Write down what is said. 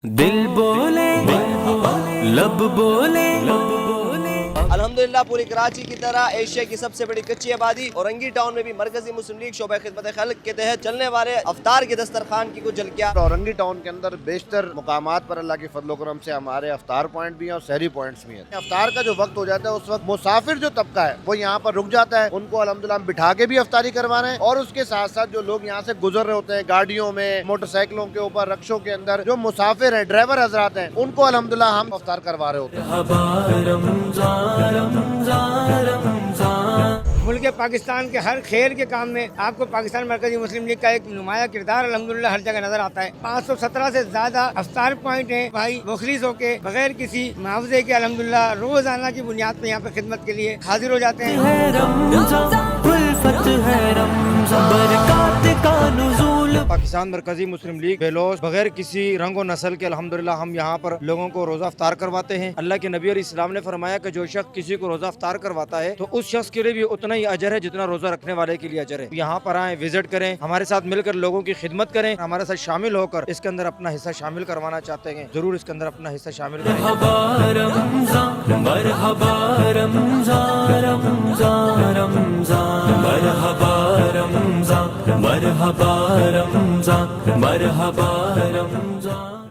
دل بولے لب بولے الحمدللہ پوری کراچی کی طرح ایشیا کی سب سے بڑی کچی آبادی اورنگی ٹاؤن میں بھی مرکزی مسلم لیگ شعبہ خدمت خلق کے تحت چلنے والے افطار کے دسترخوان کی کچھ جھلکیاں اورنگی ٹاؤن کے اندر بیشتر مقامات پر اللہ کے فضل و کرم سے ہمارے افطار پوائنٹ بھی ہیں اور سحری پوائنٹس بھی ہیں۔ افطار کا جو وقت ہو جاتا ہے اس وقت مسافر جو طبقہ ہے وہ یہاں پر رک جاتا ہے، ان کو الحمدللہ ہم بٹھا کے بھی افطاری کروا رہے ہیں، اور اس کے ساتھ ساتھ جو لوگ یہاں سے گزر رہے ہوتے ہیں گاڑیوں میں، موٹر سائیکلوں کے اوپر، رکشوں کے اندر جو مسافر ہیں، ڈرائیور حضرات ہیں، ان کو الحمدللہ ہم افطار کروا رہے ہوتے ہیں۔ ملک پاکستان کے ہر خیر کے کام میں آپ کو پاکستان مرکزی مسلم لیگ کا ایک نمایاں کردار الحمدللہ ہر جگہ نظر آتا ہے۔ 517 سے زیادہ افطار پوائنٹ ہیں، بھائی مخلص ہو کے بغیر کسی معاوضے کے الحمدللہ روزانہ کی بنیاد پہ یہاں پہ خدمت کے لیے حاضر ہو جاتے ہیں۔ پاکستان مرکزی مسلم لیگ بیلوس بغیر کسی رنگ و نسل کے الحمدللہ ہم یہاں پر لوگوں کو روزہ افطار کرواتے ہیں۔ اللہ کے نبی علیہ السلام نے فرمایا کہ جو شخص کسی کو روزہ افطار کرواتا ہے تو اس شخص کے لیے بھی اتنا ہی اجر ہے جتنا روزہ رکھنے والے کے لیے اجر ہے۔ یہاں پر آئیں، وزٹ کریں، ہمارے ساتھ مل کر لوگوں کی خدمت کریں، ہمارے ساتھ شامل ہو کر اس کے اندر اپنا حصہ شامل کروانا چاہتے ہیں، ضرور اس کے اندر اپنا حصہ شامل کریں۔ مرحبا رمضان مرحبا رمضان رمضان رمضان مرحبا رمضان مرحبا رمضان مرحبا